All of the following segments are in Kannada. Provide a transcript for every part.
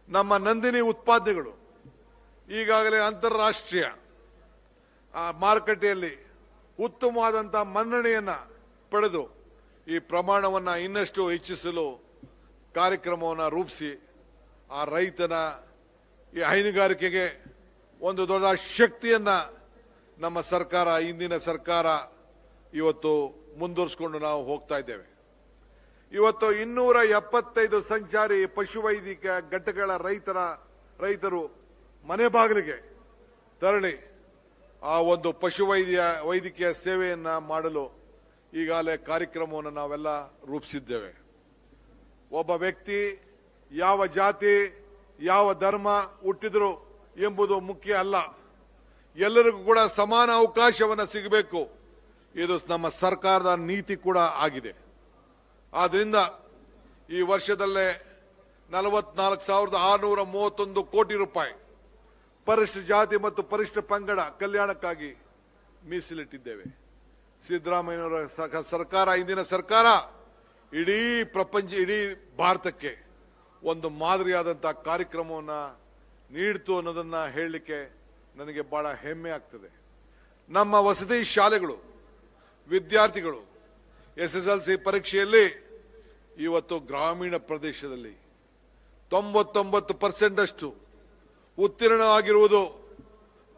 ನಮ್ಮ ನಂದಿನಿ ಉತ್ಪಾದನೆಗಳು ಈಗಾಗಲೇ ಅಂತಾರಾಷ್ಟ್ರೀಯ ಮಾರುಕಟ್ಟೆಯಲ್ಲಿ ಉತ್ತಮವಾದಂತಹ ಮನ್ನಣೆಯನ್ನ ಪಡೆದು ಈ ಪ್ರಮಾಣವನ್ನು ಇನ್ನಷ್ಟು ಹೆಚ್ಚಿಸಲು ಕಾರ್ಯಕ್ರಮವನ್ನು ರೂಪಿಸಿ ಆ ರೈತನ ಈ ಹೈನುಗಾರಿಕೆಗೆ ಒಂದು ದೊಡ್ಡ ಶಕ್ತಿಯನ್ನ ನಮ್ಮ ಸರ್ಕಾರ, ಇಂದಿನ ಸರ್ಕಾರ ಇವತ್ತು ಮುಂದುವರಿಸಿಕೊಂಡು ನಾವು ಹೋಗ್ತಾ ಇದ್ದೇವೆ. ಇವತ್ತು 275 ಸಂಚಾರಿ ಪಶುವೈದ್ಯಕೀಯ ಘಟಕಗಳ ರೈತರು ಮನೆ ಬಾಗಿಲಿಗೆ ತೆರಳಿ ಆ ಒಂದು ವೈದ್ಯಕೀಯ ಸೇವೆಯನ್ನ ಮಾಡಲು ಈಗಾಗಲೇ ಕಾರ್ಯಕ್ರಮವನ್ನು ನಾವೆಲ್ಲ ರೂಪಿಸಿದ್ದೇವೆ. ಒಬ್ಬ ವ್ಯಕ್ತಿ ಯಾವ ಜಾತಿ ಯಾವ ಧರ್ಮ ಹುಟ್ಟಿದ್ರು ಎಂಬುದು ಮುಖ್ಯ ಅಲ್ಲ, ಎಲ್ಲರಿಗೂ ಕೂಡ ಸಮಾನ ಅವಕಾಶವನ್ನು ಸಿಗಬೇಕು. ಇದು ನಮ್ಮ ಸರ್ಕಾರದ ನೀತಿ ಕೂಡ ಆಗಿದೆ. ಆದ್ರಿಂದ ಈ ವರ್ಷದಲ್ಲೇ 44,631 ಕೋಟಿ ರೂಪಾಯಿ ಪರಿಶಿಷ್ಟ ಜಾತಿ ಮತ್ತು ಪರಿಶಿಷ್ಟ ಪಂಗಡ ಕಲ್ಯಾಣಕ್ಕಾಗಿ ಮೀಸಲಿಟ್ಟಿದ್ದೇವೆ. ಸಿದ್ದರಾಮಯ್ಯನವರ ಸರ್ಕಾರ, ಇಂದಿನ ಸರ್ಕಾರ ಇಡೀ ಭಾರತಕ್ಕೆ ಒಂದು ಮಾದರಿಯಾದಂತಹ ಕಾರ್ಯಕ್ರಮವನ್ನು ನೀಡಿತು ಅನ್ನೋದನ್ನ ಹೇಳಲಿಕ್ಕೆ ನನಗೆ ಬಹಳ ಹೆಮ್ಮೆ ಆಗ್ತದೆ. ನಮ್ಮ ವಸತಿ ಶಾಲೆಗಳು ವಿದ್ಯಾರ್ಥಿಗಳು SSLC ಪರೀಕ್ಷೆಯಲ್ಲಿ ಇವತ್ತು ಗ್ರಾಮೀಣ ಪ್ರದೇಶದಲ್ಲಿ 99% ಅಷ್ಟು ಉತ್ತೀರ್ಣವಾಗಿರುವುದು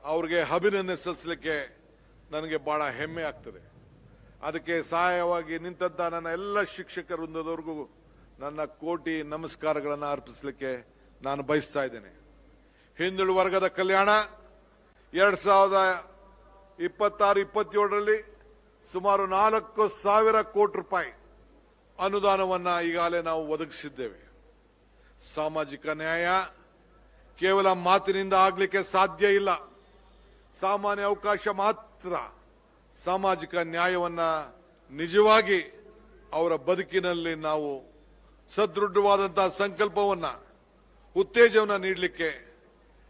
ಅವರಿಗೆ ಅಭಿನಂದನೆ ಸಲ್ಲಿಸಲಿಕ್ಕೆ ನನಗೆ ಬಹಳ ಹೆಮ್ಮೆ ಆಗ್ತದೆ. ಅದಕ್ಕೆ ಸಹಾಯವಾಗಿ ನಿಂತಂತ ನನ್ನ ಎಲ್ಲ ಶಿಕ್ಷಕ ವೃಂದದವರೆಗೂ ನನ್ನ ಕೋಟಿ ನಮಸ್ಕಾರಗಳನ್ನು ಅರ್ಪಿಸಲಿಕ್ಕೆ ನಾನು ಬಯಸ್ತಾ ಇದ್ದೇನೆ. ಹಿಂದುಳಿದ ವರ್ಗದ ಕಲ್ಯಾಣ 2026-27ರಲ್ಲಿ ಸುಮಾರು 4,000 ಕೋಟಿ ರೂಪಾಯಿ ಅನುದಾನವನ್ನ ಈಗಾಗಲೇ ನಾವು ಒದಗಿಸಿದ್ದೇವೆ. ಸಾಮಾಜಿಕ ನ್ಯಾಯ ಕೇವಲ ಮಾತಿನಿಂದ ಆಗಲಿಕ್ಕೆ ಸಾಧ್ಯ ಇಲ್ಲ. ಸಾಮಾನ್ಯ ಅವಕಾಶ ಮಾತ್ರ ಸಾಮಾಜಿಕ ನ್ಯಾಯವನ್ನ ನಿಜವಾಗಿ ಅವರ ಬದುಕಿನಲ್ಲಿ ನಾವು ಸದೃಢವಾದಂತಹ ಸಂಕಲ್ಪವನ್ನ ಉತ್ತೇಜನ ನೀಡಲಿಕ್ಕೆ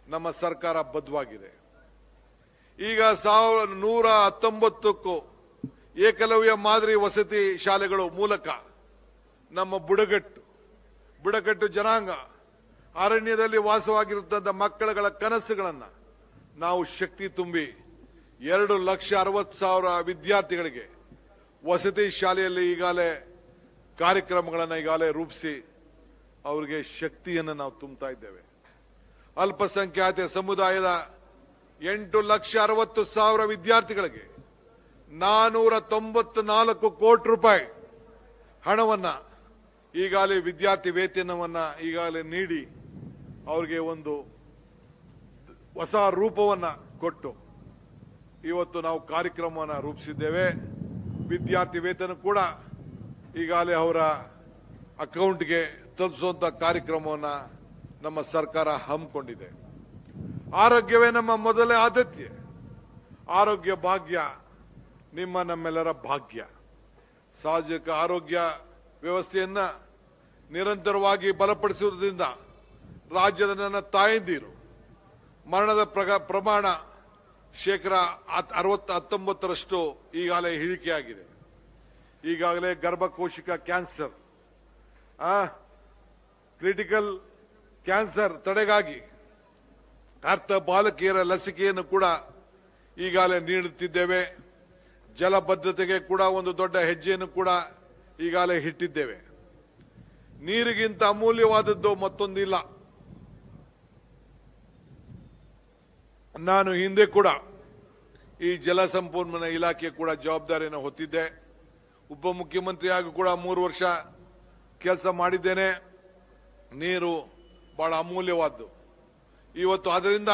ನಮ್ಮ ಸರ್ಕಾರ ಬದ್ಧವಾಗಿದೆ. ಈಗ 119ಕ್ಕೂ ಏಕಲವ್ಯ ಮಾದರಿ ವಸತಿ ಶಾಲೆಗಳು ಮೂಲಕ ನಮ್ಮ ಬುಡಕಟ್ಟು ಜನಾಂಗ ಅರಣ್ಯದಲ್ಲಿ ವಾಸವಾಗಿರುವಂತಹ ಮಕ್ಕಳ ಕನಸುಗಳನ್ನು ನಾವು ಶಕ್ತಿ ತುಂಬಿ 2,60,000 ವಿದ್ಯಾರ್ಥಿಗಳಿಗೆ ವಸತಿ ಶಾಲೆಯಲ್ಲಿ ಈಗಾಗಲೇ ಕಾರ್ಯಕ್ರಮಗಳನ್ನು ಈಗಾಗಲೇ ರೂಪಿಸಿ ಅವರಿಗೆ ಶಕ್ತಿಯನ್ನು ನಾವು ತುಂಬುತ್ತಾ ಇದ್ದೇವೆ. ಅಲ್ಪಸಂಖ್ಯಾತ ಸಮುದಾಯದ 8,60,000 ವಿದ್ಯಾರ್ಥಿಗಳಿಗೆ 494 ಕೋಟಿ ರೂಪಾಯಿ ಹಣವನ್ನ ಈಗಾಗಲೇ ವಿದ್ಯಾರ್ಥಿ ವೇತನವನ್ನ ಈಗಾಗಲೇ ನೀಡಿ ಅವರಿಗೆ ಒಂದು ಹೊಸ ರೂಪವನ್ನ ಕೊಟ್ಟು ಇವತ್ತು ನಾವು ಕಾರ್ಯಕ್ರಮವನ್ನು ರೂಪಿಸಿದ್ದೇವೆ. ವಿದ್ಯಾರ್ಥಿ ವೇತನ ಕೂಡ ಈಗಾಗಲೇ ಅವರ ಅಕೌಂಟ್ಗೆ ತಲುಪಿಸುವಂತ ಕಾರ್ಯಕ್ರಮವನ್ನು ನಮ್ಮ ಸರ್ಕಾರ ಹಮ್ಮಿಕೊಂಡಿದೆ. ಆರೋಗ್ಯವೇ ನಮ್ಮ ಮೊದಲ ಆದ್ಯತೆ. ಆರೋಗ್ಯ ಭಾಗ್ಯ ನಮ್ಮೆಲ್ಲರ ಭಾಗ್ಯ. ಸಾರ್ವಜನಿಕ ಆರೋಗ್ಯ ವ್ಯವಸ್ಥೆಯನ್ನ ನಿರಂತರವಾಗಿ ಬಲಪಡಿಸುವುದರಿಂದ ರಾಜ್ಯದ ನನ್ನ ತಾಯಂದಿರು ಮರಣದ ಪ್ರಮಾಣ 19% ಈಗಾಗಲೇ ಇಳಿಕೆಯಾಗಿದೆ. ಈಗಾಗಲೇ ಗರ್ಭಕೋಶಿಕ ಕ್ಯಾನ್ಸರ್, ಕ್ರಿಟಿಕಲ್ ಕ್ಯಾನ್ಸರ್ ತಡೆಗಾಗಿ ಅರ್ಧ ಬಾಲಕಿಯರ ಲಸಿಕೆಯನ್ನು ಕೂಡ ಈಗಾಗಲೇ ನೀಡುತ್ತಿದ್ದೇವೆ. ಜಲಭದ್ರತೆಗೆ ಕೂಡ ಒಂದು ದೊಡ್ಡ ಹೆಜ್ಜೆಯನ್ನು ಕೂಡ ಈಗಾಗಲೇ ಇಟ್ಟಿದ್ದೇವೆ. ನೀರಿಗಿಂತ ಅಮೂಲ್ಯವಾದದ್ದು ಮತ್ತೊಂದಿಲ್ಲ. ನಾನು ಹಿಂದೆ ಕೂಡ ಈ ಜಲಸಂಪನ್ಮೂಲ ಇಲಾಖೆ ಕೂಡ ಜವಾಬ್ದಾರಿಯನ್ನು ಹೊತ್ತಿದ್ದೆ. ಉಪಮುಖ್ಯಮಂತ್ರಿಯಾಗಿ ಕೂಡ 3 ವರ್ಷ ಕೆಲಸ ಮಾಡಿದ್ದೇನೆ. ನೀರು ಬಹಳ ಅಮೂಲ್ಯವಾದ್ದು. ಇವತ್ತು ಅದರಿಂದ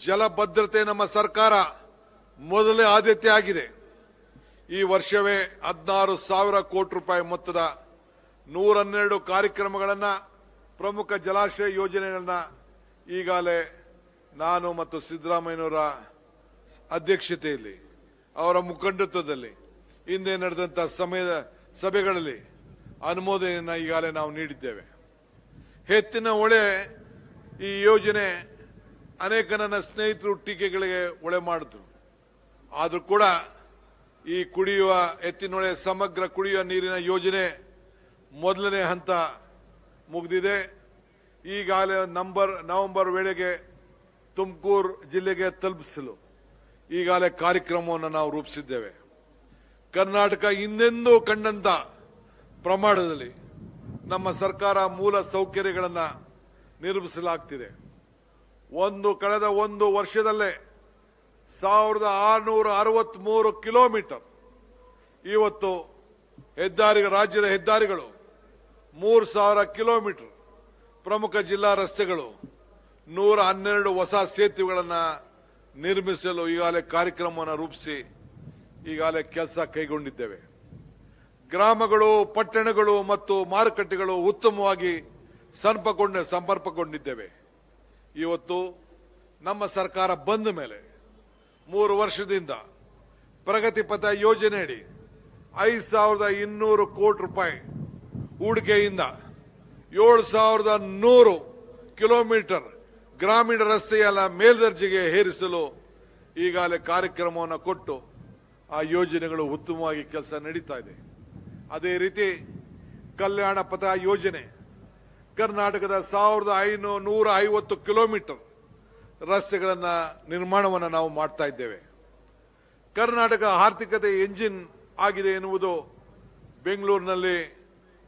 ಜಲಭದ್ರತೆ ನಮ್ಮ ಸರ್ಕಾರ ಮೊದಲೇ ಆದ್ಯತೆ ಆಗಿದೆ. ಈ ವರ್ಷವೇ 16,000 ಕೋಟಿ ರೂಪಾಯಿ ಮೊತ್ತದ 112 ಕಾರ್ಯಕ್ರಮಗಳನ್ನು, ಪ್ರಮುಖ ಜಲಾಶಯ ಯೋಜನೆಗಳನ್ನ ಈಗಾಗಲೇ ನಾನು ಮತ್ತು ಸಿದ್ದರಾಮಯ್ಯನವರ ಅಧ್ಯಕ್ಷತೆಯಲ್ಲಿ, ಅವರ ಮುಖಂಡತ್ವದಲ್ಲಿ ಹಿಂದೆ ನಡೆದಂತಹ ಸಭೆಗಳಲ್ಲಿ ಅನುಮೋದನೆಯನ್ನು ಈಗಾಗಲೇ ನಾವು ನೀಡಿದ್ದೇವೆ. ಎತ್ತಿನ ಹೊಳೆ ಈ ಯೋಜನೆ ಅನೇಕ ನನ್ನ ಸ್ನೇಹಿತರು ಟೀಕೆಗಳಿಗೆ ಒಳೆ ಮಾಡಿದ್ರು. ಆದರೂ ಕೂಡ ಈ ಎತ್ತಿನೊಳೆ ಸಮಗ್ರ ಕುಡಿಯುವ ನೀರಿನ ಯೋಜನೆ ಮೊದಲನೇ ಹಂತ ಮುಗಿದಿದೆ. ಈಗಾಗಲೇ ನವೆಂಬರ್ ವೇಳೆಗೆ ತುಮಕೂರು ಜಿಲ್ಲೆಗೆ ತಲುಪಿಸಲು ಈಗಾಗಲೇ ಕಾರ್ಯಕ್ರಮವನ್ನು ನಾವು ರೂಪಿಸಿದ್ದೇವೆ. ಕರ್ನಾಟಕ ಹಿಂದೆಂದೂ ಕಂಡಂತ ಪ್ರಮಾಣದಲ್ಲಿ ನಮ್ಮ ಸರ್ಕಾರ ಮೂಲ ಸೌಕರ್ಯಗಳನ್ನು ನಿರ್ಮಿಸಲಾಗ್ತಿದೆ. ಕಳೆದ ಒಂದು ವರ್ಷದಲ್ಲೇ 1663 ಕಿಲೋಮೀಟರ್ ಇವತ್ತು ರಾಜ್ಯದ ಹೆದ್ದಾರಿಗಳು, 3000 ಕಿಲೋಮೀಟರ್ ಪ್ರಮುಖ ಜಿಲ್ಲಾ ರಸ್ತೆಗಳು, 112 ಹೊಸ ಸೇತುವೆಗಳನ್ನು ನಿರ್ಮಿಸಲು ಈಗಾಗಲೇ ಕಾರ್ಯಕ್ರಮವನ್ನು ರೂಪಿಸಿ ಈಗಾಗಲೇ ಕೆಲಸ ಕೈಗೊಂಡಿದ್ದೇವೆ. ಗ್ರಾಮಗಳು, ಪಟ್ಟಣಗಳು ಮತ್ತು ಮಾರುಕಟ್ಟೆಗಳು ಉತ್ತಮವಾಗಿ ಸಂಪರ್ಕಗೊಂಡಿದ್ದೇವೆ. ಇವತ್ತು ನಮ್ಮ ಸರ್ಕಾರ ಬಂದ ಮೇಲೆ 3 ವರ್ಷದಿಂದ ಪ್ರಗತಿ ಪಥ ಯೋಜನೆಯಡಿ 5200 ಕೋಟಿ ರೂಪಾಯಿ ಹೂಡಿಕೆಯಿಂದ 7100 ಕಿಲೋಮೀಟರ್ ಗ್ರಾಮೀಣ ರಸ್ತೆಯ ಮೇಲ್ದರ್ಜೆಗೆ ಏರಿಸಲು ಈಗಾಗಲೇ ಕಾರ್ಯಕ್ರಮವನ್ನು ಕೊಟ್ಟು ಆ ಯೋಜನೆಗಳು ಉತ್ತಮವಾಗಿ ಕೆಲಸ ನಡೀತಾ ಇದೆ. ಅದೇ ರೀತಿ ಕಲ್ಯಾಣ ಪಥ ಯೋಜನೆ ಕರ್ನಾಟಕದ 1550 ಕಿಲೋಮೀಟರ್ ರಸ್ತೆಗಳನ್ನು ನಿರ್ಮಾಣವನ್ನು ನಾವು ಮಾಡ್ತಾ ಇದ್ದೇವೆ. ಕರ್ನಾಟಕ ಆರ್ಥಿಕತೆ ಎಂಜಿನ್ ಆಗಿದೆ ಎನ್ನುವುದು ಬೆಂಗಳೂರಿನಲ್ಲಿ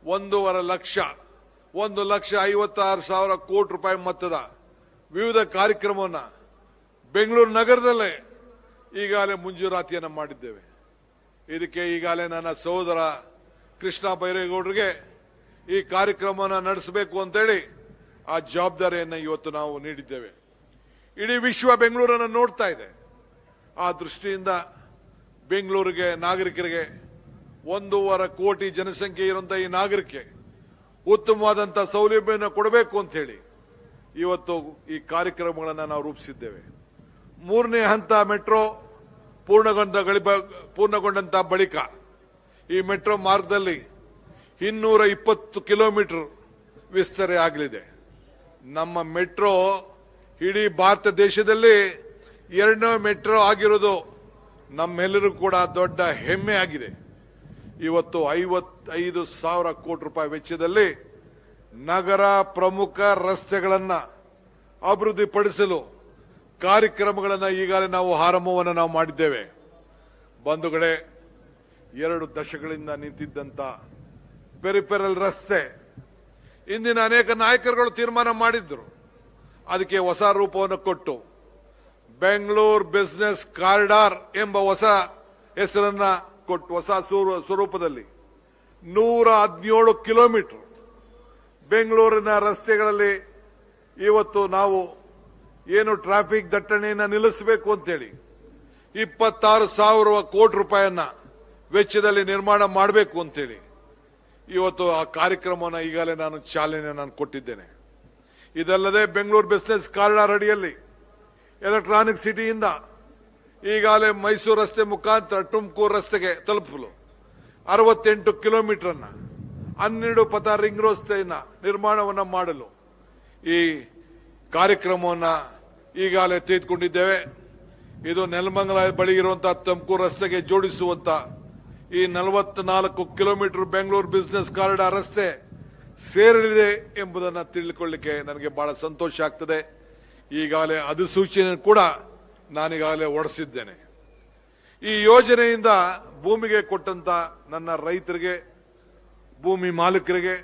1,56,000 ಕೋಟಿ ರೂಪಾಯಿ ಮೊತ್ತದ ವಿವಿಧ ಕಾರ್ಯಕ್ರಮವನ್ನು ಬೆಂಗಳೂರು ನಗರದಲ್ಲೇ ಈಗಾಗಲೇ ಮಂಜೂರಾತಿಯನ್ನು ಮಾಡಿದ್ದೇವೆ. ಇದಕ್ಕೆ ಈಗಾಗಲೇ ನನ್ನ ಸಹೋದರ ಕೃಷ್ಣ ಬೈರೇಗೌಡರಿಗೆ ಈ ಕಾರ್ಯಕ್ರಮವನ್ನು ನಡೆಸಬೇಕು ಅಂತೇಳಿ ಆ ಜವಾಬ್ದಾರಿಯನ್ನು ಇವತ್ತು ನಾವು ನೀಡಿದ್ದೇವೆ. ಇಡೀ ವಿಶ್ವ ಬೆಂಗಳೂರನ್ನು ನೋಡ್ತಾ ಇದೆ. ಆ ದೃಷ್ಟಿಯಿಂದ ಬೆಂಗಳೂರಿಗೆ ನಾಗರಿಕರಿಗೆ 1.5 ಕೋಟಿ ಜನಸಂಖ್ಯೆ ಇರುವಂತಹ ಈ ನಾಗರಿಕೆ ಉತ್ತಮವಾದಂತಹ ಸೌಲಭ್ಯವನ್ನು ಕೊಡಬೇಕು ಅಂತ ಹೇಳಿ ಇವತ್ತು ಈ ಕಾರ್ಯಕ್ರಮಗಳನ್ನು ನಾವು ರೂಪಿಸಿದ್ದೇವೆ. 3ನೇ ಹಂತ ಮೆಟ್ರೋ ಪೂರ್ಣಗೊಂಡಂತ ಬಳಿಕ ಈ ಮೆಟ್ರೋ ಮಾರ್ಗದಲ್ಲಿ 220 ಕಿಲೋಮೀಟರ್ ವಿಸ್ತರಣೆ ಆಗಲಿದೆ. ನಮ್ಮ ಮೆಟ್ರೋ ಇಡೀ ಭಾರತ ದೇಶದಲ್ಲಿ 2ನೇ ಮೆಟ್ರೋ ಆಗಿರೋದು ನಮ್ಮೆಲ್ಲರೂ ಕೂಡ ದೊಡ್ಡ ಹೆಮ್ಮೆ ಆಗಿದೆ. ಇವತ್ತು 55,000 ಕೋಟಿ ರೂಪಾಯಿ ವೆಚ್ಚದಲ್ಲಿ ನಗರ ಪ್ರಮುಖ ರಸ್ತೆಗಳನ್ನು ಅಭಿವೃದ್ಧಿಪಡಿಸಲು ಕಾರ್ಯಕ್ರಮಗಳನ್ನು ಈಗಾಗಲೇ ನಾವು ಆರಂಭವನ್ನು ನಾವು ಮಾಡಿದ್ದೇವೆ. ಬಂಧುಗಳೇ, 2 ದಶಕಗಳಿಂದ ನಿಂತಿದ್ದಂತ ಪೆರಿಫೆರಲ್ ರಸ್ತೆ ಇಂದಿನ ಅನೇಕ ನಾಯಕರುಗಳು ತೀರ್ಮಾನ ಮಾಡಿದ್ರು. ಅದಕ್ಕೆ ಹೊಸ ರೂಪವನ್ನು ಕೊಟ್ಟು ಬೆಂಗಳೂರು ಬಿಸಿನೆಸ್ ಕಾರಿಡಾರ್ ಎಂಬ ಹೊಸ ಹೆಸರನ್ನ ಕೊಟ್ಟು ಹೊಸ ಸ್ವರೂಪದಲ್ಲಿ 117 ಕಿಲೋಮೀಟರ್ ಬೆಂಗಳೂರಿನ ರಸ್ತೆಗಳಲ್ಲಿ ಇವತ್ತು ನಾವು ಏನು ಟ್ರಾಫಿಕ್ ದಟ್ಟಣೆಯನ್ನು ನಿಲ್ಲಿಸಬೇಕು ಅಂತೇಳಿ 26,000 ಕೋಟಿ ರೂಪಾಯಿಯನ್ನ ವೆಚ್ಚದಲ್ಲಿ ನಿರ್ಮಾಣ ಮಾಡಬೇಕು ಅಂತೇಳಿ ಇವತ್ತು ಆ ಕಾರ್ಯಕ್ರಮವನ್ನು ಈಗಾಗಲೇ ಚಾಲನೆ ಕೊಟ್ಟಿದ್ದೇನೆ. ಇದಲ್ಲದೆ ಬೆಂಗಳೂರು ಬಿಸಿನೆಸ್ ಕಾರಿಡಾರ್ ಅಡಿಯಲ್ಲಿ ಎಲೆಕ್ಟ್ರಾನಿಕ್ ಸಿಟಿಯಿಂದ ಈಗಾಗಲೇ ಮೈಸೂರು ರಸ್ತೆ ಮುಖಾಂತರ ತುಮಕೂರು ರಸ್ತೆಗೆ ತಲುಪಲು 68 ಕಿಲೋಮೀಟರ್ 12 ಪಥ ರಿಂಗ್ ರಸ್ತೆಯನ್ನ ನಿರ್ಮಾಣವನ್ನು ಮಾಡಲು ಈ ಕಾರ್ಯಕ್ರಮವನ್ನು ಈಗಾಗಲೇ ತೆಗೆದುಕೊಂಡಿದ್ದೇವೆ. ಇದು ನೆಲಮಂಗಲ ಬಳಿ ಇರುವಂತಹ ತುಮಕೂರು ರಸ್ತೆಗೆ ಜೋಡಿಸುವಂತ ಈ 44 ಕಿಲೋಮೀಟರ್ ಬೆಂಗಳೂರು ಬಿಸಿನೆಸ್ ಕಾರಿಡಾರ್ ರಸ್ತೆ ಸೇರಲಿದೆ ಎಂಬುದನ್ನು ತಿಳಿದುಕೊಳ್ಳಿಕ್ಕೆ ನನಗೆ ಬಹಳ ಸಂತೋಷ ಆಗ್ತದೆ. ಈಗಾಗಲೇ ಅಧಿಸೂಚನೆ ಕೂಡ ನಾನೀಗಾಗಲೇ ಹೊರಡಿಸಿದ್ದೇನೆ. ಈ ಯೋಜನೆಯಿಂದ ಭೂಮಿಗೆ ಕೊಟ್ಟಂತ ನನ್ನ ರೈತರಿಗೆ, ಭೂಮಿ ಮಾಲೀಕರಿಗೆ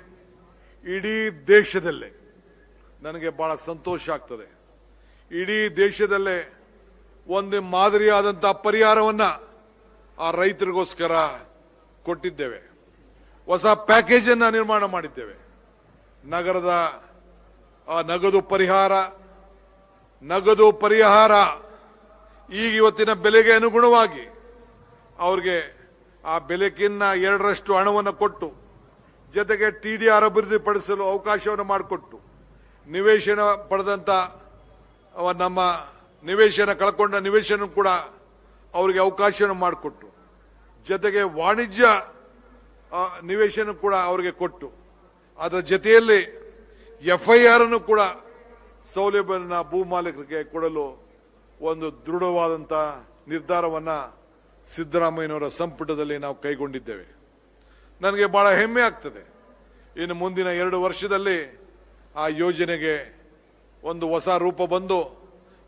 ಇಡೀ ದೇಶದಲ್ಲೇ ನನಗೆ ಬಹಳ ಸಂತೋಷ ಆಗ್ತದೆ. ಇಡೀ ದೇಶದಲ್ಲೇ ಒಂದು ಮಾದರಿಯಾದಂತಹ ಪರಿಹಾರವನ್ನ ಆ ರೈತರಿಗೋಸ್ಕರ ಕೊಟ್ಟಿದ್ದೇವೆ. ಹೊಸ ಪ್ಯಾಕೇಜ್ ಅನ್ನ ನಿರ್ಮಾಣ ಮಾಡಿದ್ದೇವೆ. ನಗರದ ನಗದು ಪರಿಹಾರ ಈಗ ಇವತ್ತಿನ ಬೆಲೆಗೆ ಅನುಗುಣವಾಗಿ ಅವ್ರಿಗೆ ಆ ಬೆಲೆಗಿನ್ನ 2ರಷ್ಟು ಹಣವನ್ನು ಕೊಟ್ಟು ಜೊತೆಗೆ ಟಿಡಿಆರ್ ಅಭಿವೃದ್ಧಿಪಡಿಸಲು ಅವಕಾಶವನ್ನು ಮಾಡಿಕೊಟ್ಟು ನಿವೇಶನ ಪಡೆದಂತ ನಮ್ಮ ನಿವೇಶನ ಕಳ್ಕೊಂಡ ನಿವೇಶನ ಕೂಡ ಅವರಿಗೆ ಅವಕಾಶವನ್ನು ಮಾಡಿಕೊಟ್ಟು ಜೊತೆಗೆ ವಾಣಿಜ್ಯ ನಿವೇಶನ ಕೂಡ ಅವರಿಗೆ ಕೊಟ್ಟು ಅದರ ಜೊತೆಯಲ್ಲಿ FIR ಅನ್ನು ಕೂಡ ಸೌಲಭ್ಯವನ್ನು ಭೂ ಮಾಲೀಕರಿಗೆ ಕೊಡಲು ಒಂದು ದೃಢವಾದಂತ ನಿರ್ಧಾರವನ್ನ ಸಿದ್ದರಾಮಯ್ಯನವರ ಸಂಪುಟದಲ್ಲಿ ನಾವು ಕೈಗೊಂಡಿದ್ದೇವೆ. ನನಗೆ ಬಹಳ ಹೆಮ್ಮೆ ಆಗ್ತದೆ. ಇನ್ನು ಮುಂದಿನ 2 ವರ್ಷದಲ್ಲಿ ಆ ಯೋಜನೆಗೆ ಒಂದು ಹೊಸ ರೂಪ ಬಂದು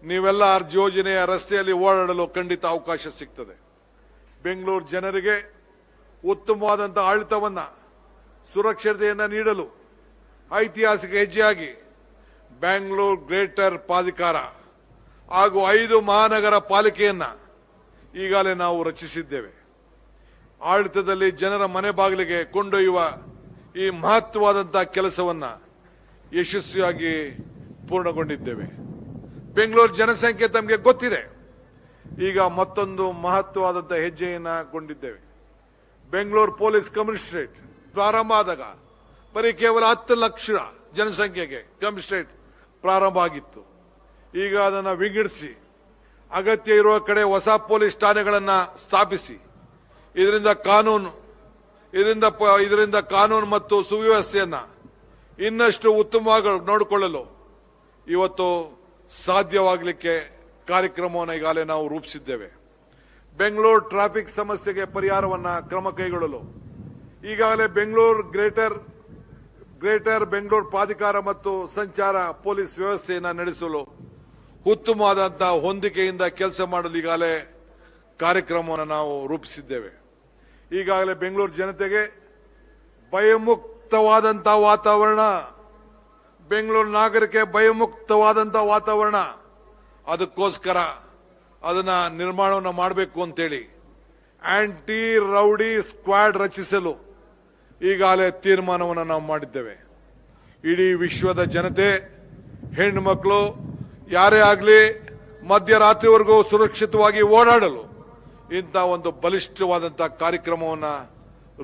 ನೀವೆಲ್ಲ ಆ ಯೋಜನೆಯ ರಸ್ತೆಯಲ್ಲಿ ಓಡಾಡಲು ಖಂಡಿತ ಅವಕಾಶ ಸಿಗ್ತದೆ. ಬೆಂಗಳೂರು ಜನರಿಗೆ ಉತ್ತಮವಾದಂತಹ ಆಡಳಿತವನ್ನ ಸುರಕ್ಷತೆಯನ್ನ ನೀಡಲು ಐತಿಹಾಸಿಕ ಹೆಜ್ಜೆಯಾಗಿ ಬೆಂಗಳೂರು ಗ್ರೇಟರ್ ಪ್ರಾಧಿಕಾರ ಹಾಗೂ 5 ಮಹಾನಗರ ಪಾಲಿಕೆಯನ್ನ ಈಗಾಗಲೇ ನಾವು ರಚಿಸಿದ್ದೇವೆ. ಆಡಳಿತದಲ್ಲಿ ಜನರ ಮನೆ ಬಾಗಿಲಿಗೆ ಕೊಂಡೊಯ್ಯುವ ಈ ಮಹತ್ವವಾದಂತಹ ಕೆಲಸವನ್ನ ಯಶಸ್ವಿಯಾಗಿ ಪೂರ್ಣಗೊಂಡಿದ್ದೇವೆ. ಬೆಂಗಳೂರು ಜನಸಂಖ್ಯೆ ತಮಗೆ ಗೊತ್ತಿದೆ. ಈಗ ಮತ್ತೊಂದು ಮಹತ್ವವಾದಂತಹ ಹೆಜ್ಜೆಯನ್ನ ಕೊಂಡಿದ್ದೇವೆ. ಬೆಂಗಳೂರು ಪೊಲೀಸ್ ಕಮಿಷನರೇಟ್ ಪ್ರಾರಂಭ ಆದಾಗ ಬರೀ ಕೇವಲ 10 ಲಕ್ಷ ಜನಸಂಖ್ಯೆಗೆ ಕಮಿಷನರೇಟ್ ಪ್ರಾರಂಭ ಆಗಿತ್ತು. ಈಗ ಅದನ್ನು ವಿಂಗಡಿಸಿ ಅಗತ್ಯ ಇರುವ ಕಡೆ ಹೊಸ ಪೊಲೀಸ್ ಠಾಣೆಗಳನ್ನ ಸ್ಥಾಪಿಸಿ ಇದರಿಂದ ಕಾನೂನು ಮತ್ತು ಸುವ್ಯವಸ್ಥೆಯನ್ನ ಇನ್ನಷ್ಟು ಉತ್ತಮವಾಗಿ ನೋಡಿಕೊಳ್ಳಲು ಇವತ್ತು ಸಾಧ್ಯವಾಗಲಿಕ್ಕೆ ಕಾರ್ಯಕ್ರಮವನ್ನು ಈಗಾಗಲೇ ನಾವು ರೂಪಿಸಿದ್ದೇವೆ. ಬೆಂಗಳೂರು ಟ್ರಾಫಿಕ್ ಸಮಸ್ಯೆಗೆ ಪರಿಹಾರವನ್ನ ಕ್ರಮ ಕೈಗೊಳ್ಳಲು ಈಗಾಗಲೇ ಬೆಂಗಳೂರು ಗ್ರೇಟರ್ ಬೆಂಗಳೂರು ಪ್ರಾಧಿಕಾರ ಮತ್ತು ಸಂಚಾರ ಪೊಲೀಸ್ ವ್ಯವಸ್ಥೆಯನ್ನು ನಡೆಸಲು ಉತ್ತಮವಾದಂತಹ ಹೊಂದಿಕೆಯಿಂದ ಕೆಲಸ ಮಾಡಲು ಈಗಾಗಲೇ ಕಾರ್ಯಕ್ರಮವನ್ನು ನಾವು ರೂಪಿಸಿದ್ದೇವೆ. ಈಗಾಗಲೇ ಬೆಂಗಳೂರು ಜನತೆಗೆ ಭಯಮುಕ್ತವಾದಂತಹ ವಾತಾವರಣ, ಬೆಂಗಳೂರು ನಾಗರಿಕ ಭಯಮುಕ್ತವಾದಂತಹ ವಾತಾವರಣ, ಅದಕ್ಕೋಸ್ಕರ ಅದನ್ನ ನಿರ್ಮಾಣವನ್ನು ಮಾಡಬೇಕು ಅಂತೇಳಿ ಆಂಟಿ ರೌಡಿ ಸ್ಕ್ವಾಡ್ ರಚಿಸಲು ಈಗಾಗಲೇ ತೀರ್ಮಾನವನ್ನು ನಾವು ಮಾಡಿದ್ದೇವೆ. ಇಡೀ ವಿಶ್ವದ ಜನತೆ, ಹೆಣ್ಣು ಮಕ್ಕಳು ಯಾರೇ ಆಗಲಿ ಮಧ್ಯರಾತ್ರಿವರೆಗೂ ಸುರಕ್ಷಿತವಾಗಿ ಓಡಾಡಲು ಇಂಥ ಒಂದು ಬಲಿಷ್ಠವಾದಂತಹ ಕಾರ್ಯಕ್ರಮವನ್ನು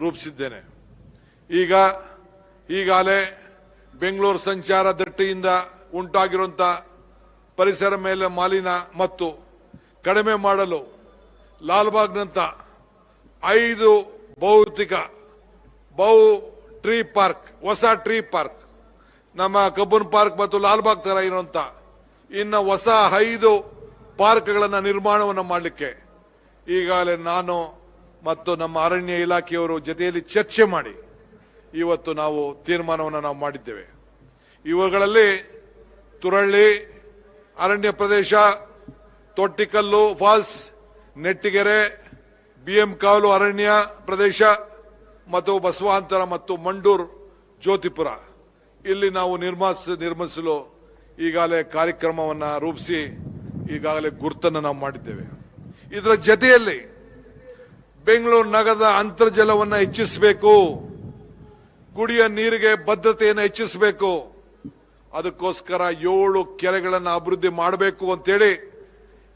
ರೂಪಿಸಿದ್ದೇನೆ. ಈಗಾಗಲೇ ಬೆಂಗಳೂರು ಸಂಚಾರ ದಟ್ಟಿಯಿಂದ ಉಂಟಾಗಿರುವಂತಹ ಪರಿಸರ ಮೇಲೆ ಮಾಲಿನ್ಯ ಮತ್ತು ಕಡಿಮೆ ಮಾಡಲು ಲಾಲ್ಬಾಗ್ನಂತ 5 ಟ್ರೀ ಪಾರ್ಕ್, ಹೊಸ ಟ್ರೀ ಪಾರ್ಕ್, ನಮ್ಮ ಕಬ್ಬನ್ ಪಾರ್ಕ್ ಮತ್ತು ಲಾಲ್ಬಾಗ್ ತರ ಇರುವಂತ ಇನ್ನು ಹೊಸ 5 ಪಾರ್ಕ್ಗಳನ್ನು ನಿರ್ಮಾಣವನ್ನು ಮಾಡಲಿಕ್ಕೆ ಈಗಾಗಲೇ ನಾನು ಮತ್ತು ನಮ್ಮ ಅರಣ್ಯ ಇಲಾಖೆಯವರು ಜೊತೆಯಲ್ಲಿ ಚರ್ಚೆ ಮಾಡಿ ಇವತ್ತು ನಾವು ತೀರ್ಮಾನವನ್ನು ನಾವು ಮಾಡಿದ್ದೇವೆ. ಇವುಗಳಲ್ಲಿ ತುರಳ್ಳಿ ಅರಣ್ಯ ಪ್ರದೇಶ, ತೊಟ್ಟಿಕಲ್ಲು ಫಾಲ್ಸ್, ನೆಟ್ಟಿಗೆರೆ, BM ಕಾವಲು ಅರಣ್ಯ ಪ್ರದೇಶ ಮತ್ತು ಬಸವಾಂತರ ಮತ್ತು ಮಂಡೂರು ಜ್ಯೋತಿಪುರ ಇಲ್ಲಿ ನಾವು ನಿರ್ಮಿಸಲು ಈಗಾಗಲೇ ಕಾರ್ಯಕ್ರಮವನ್ನು ರೂಪಿಸಿ ಈಗಾಗಲೇ ಗುರುತನ್ನು ನಾವು ಮಾಡಿದ್ದೇವೆ. ಇದರ ಜೊತೆಯಲ್ಲಿ ಬೆಂಗಳೂರು ನಗರದ ಅಂತರ್ಜಲವನ್ನು ಹೆಚ್ಚಿಸಬೇಕು, ಕುಡಿಯ ನೀರಿಗೆ ಭದ್ರತೆಯನ್ನು ಹೆಚ್ಚಿಸಬೇಕು. ಅದಕ್ಕೋಸ್ಕರ 7 ಕೆರೆಗಳನ್ನು ಅಭಿವೃದ್ಧಿ ಮಾಡಬೇಕು ಅಂತೇಳಿ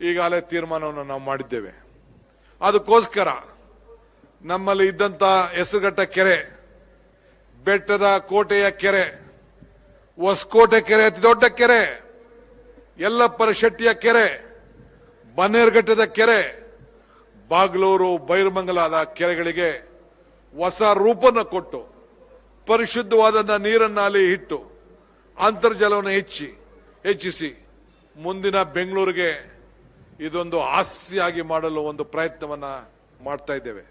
ಈಗಾಗಲೇ ತೀರ್ಮಾನವನ್ನು ನಾವು ಮಾಡಿದ್ದೇವೆ. ಅದಕ್ಕೋಸ್ಕರ ನಮ್ಮಲ್ಲಿ ಇದ್ದಂತ ಹೆಸರುಘಟ್ಟ ಕೆರೆ, ಬೆಟ್ಟದ ಕೋಟೆಯ ಕೆರೆ, ಹೊಸಕೋಟೆ ಕೆರೆ ಅತಿ ದೊಡ್ಡ ಕೆರೆ, ಯಲ್ಲಪ್ಪರ ಶೆಟ್ಟಿಯ ಕೆರೆ, ಬನ್ನೇರುಘಟ್ಟದ ಕೆರೆ, ಬಾಗ್ಲೂರು ಬೈರಮಂಗಲದ ಕೆರೆಗಳಿಗೆ ಹೊಸ ರೂಪವನ್ನು ಕೊಟ್ಟು ಪರಿಶುದ್ಧವಾದ ನೀರನ್ನು ಅಲ್ಲಿ ಇಟ್ಟು ಅಂತರ್ಜಲವನ್ನು ಹೆಚ್ಚಿಸಿ ಮುಂದಿನ ಬೆಂಗಳೂರಿಗೆ ಇದೊಂದು ಆಸ್ತಿಯಾಗಿ ಮಾಡಲು ಒಂದು ಪ್ರಯತ್ನವನ್ನ ಮಾಡ್ತಾ ಇದ್ದೇವೆ.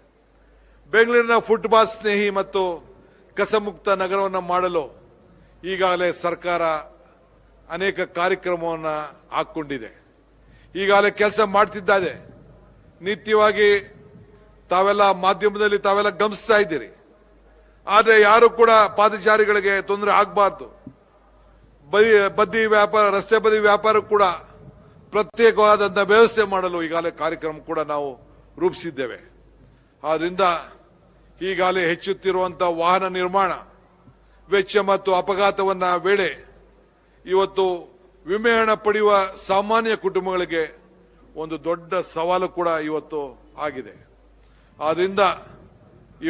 ಬೆಂಗಳೂರಿನ ಫುಟ್ಪಾತ್ ಸ್ನೇಹಿ ಮತ್ತು ಕಸಮುಕ್ತ ನಗರವನ್ನು ಮಾಡಲು ಈಗಾಗಲೇ ಸರ್ಕಾರ ಅನೇಕ ಕಾರ್ಯಕ್ರಮವನ್ನು ಹಾಕೊಂಡಿದೆ. ಈಗಾಗಲೇ ಕೆಲಸ ಮಾಡ್ತಿದ್ದಾರೆ. ನಿತ್ಯವಾಗಿ ತಾವೆಲ್ಲ ಮಾಧ್ಯಮದಲ್ಲಿ ತಾವೆಲ್ಲ ಗಮನಿಸ್ತಾ ಇದ್ದೀರಿ. ಆದರೆ ಯಾರು ಕೂಡ ಪಾದಚಾರಿಗಳಿಗೆ ತೊಂದರೆ ಆಗಬಾರ್ದು. ಬದಿ ವ್ಯಾಪಾರ, ರಸ್ತೆ ಬದಿ ವ್ಯಾಪಾರ ಕೂಡ ಪ್ರತ್ಯೇಕವಾದಂತಹ ವ್ಯವಸ್ಥೆ ಮಾಡಲು ಈಗಾಗಲೇ ಕಾರ್ಯಕ್ರಮ ಕೂಡ ನಾವು ರೂಪಿಸಿದ್ದೇವೆ. ಆದ್ರಿಂದ ಈಗಾಗಲೇ ಹೆಚ್ಚುತ್ತಿರುವಂತಹ ವಾಹನ ನಿರ್ಮಾಣ ವೆಚ್ಚ ಮತ್ತು ಅಪಘಾತವನ್ನ ವೇಳೆ ಇವತ್ತು ವಿಮೆ ಹಣ ಪಡೆಯುವ ಸಾಮಾನ್ಯ ಕುಟುಂಬಗಳಿಗೆ ಒಂದು ದೊಡ್ಡ ಸವಾಲು ಕೂಡ ಇವತ್ತು ಆಗಿದೆ. ಆದ್ರಿಂದ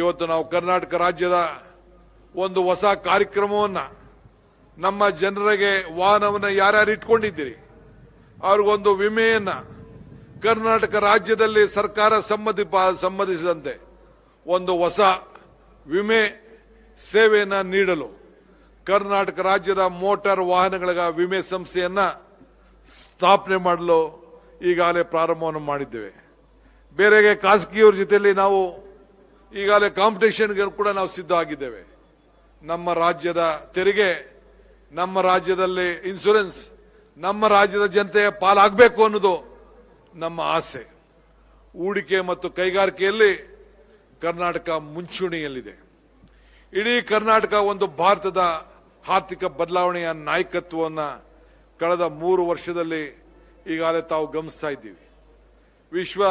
ಇವತ್ತು ನಾವು ಕರ್ನಾಟಕ ರಾಜ್ಯದ ಒಂದು ಹೊಸ ಕಾರ್ಯಕ್ರಮವನ್ನ ನಮ್ಮ ಜನರಿಗೆ ವಾಹನವನ್ನು ಯಾರ್ಯಾರು ಇಟ್ಕೊಂಡಿದ್ದೀರಿ ಅವ್ರಿಗೊಂದು ವಿಮೆಯನ್ನ ಕರ್ನಾಟಕ ರಾಜ್ಯದಲ್ಲಿ ಸರ್ಕಾರ ಸಂಬಂಧಿಸಿದಂತೆ ಒಂದು ಹೊಸ ವಿಮೆ ಸೇವೆಯನ್ನ ನೀಡಲು ಕರ್ನಾಟಕ ರಾಜ್ಯದ ಮೋಟಾರ್ ವಾಹನಗಳ ವಿಮೆ ಸಂಸ್ಥೆಯನ್ನ ಸ್ಥಾಪನೆ ಮಾಡಲು ಈಗಾಗಲೇ ಪ್ರಾರಂಭವನ್ನು ಮಾಡಿದ್ದೇವೆ. ಬೇರೆಗೆ ಖಾಸಗಿಯವರ ಜೊತೆಯಲ್ಲಿ ನಾವು ಈಗಾಗಲೇ ಕಾಂಪಿಟೇಷನ್ಗೆ ಕೂಡ ನಾವು ಸಿದ್ಧ ಆಗಿದ್ದೇವೆ. ನಮ್ಮ ರಾಜ್ಯದ ತೆರಿಗೆ ನಮ್ಮ ರಾಜ್ಯದಲ್ಲಿ ಇನ್ಶೂರೆನ್ಸ್ ನಮ್ಮ ರಾಜ್ಯದ ಜನತೆಯ ಪಾಲಾಗಬೇಕು ಅನ್ನೋದು ನಮ್ಮ ಆಸೆ. ಹೂಡಿಕೆ ಮತ್ತು ಕೈಗಾರಿಕೆಯಲ್ಲಿ ಕರ್ನಾಟಕ ಮುಂಚೂಣಿಯಲ್ಲಿದೆ. ಇಡೀ ಕರ್ನಾಟಕ ಒಂದು ಭಾರತದ ಆರ್ಥಿಕ ಬದಲಾವಣೆಯ ನಾಯಕತ್ವವನ್ನು ಕಳೆದ 3 ವರ್ಷದಲ್ಲಿ ಈಗಾಗಲೇ ತಾವು ಗಮನಿಸ್ತಾ ಇದ್ದೀವಿ. ವಿಶ್ವ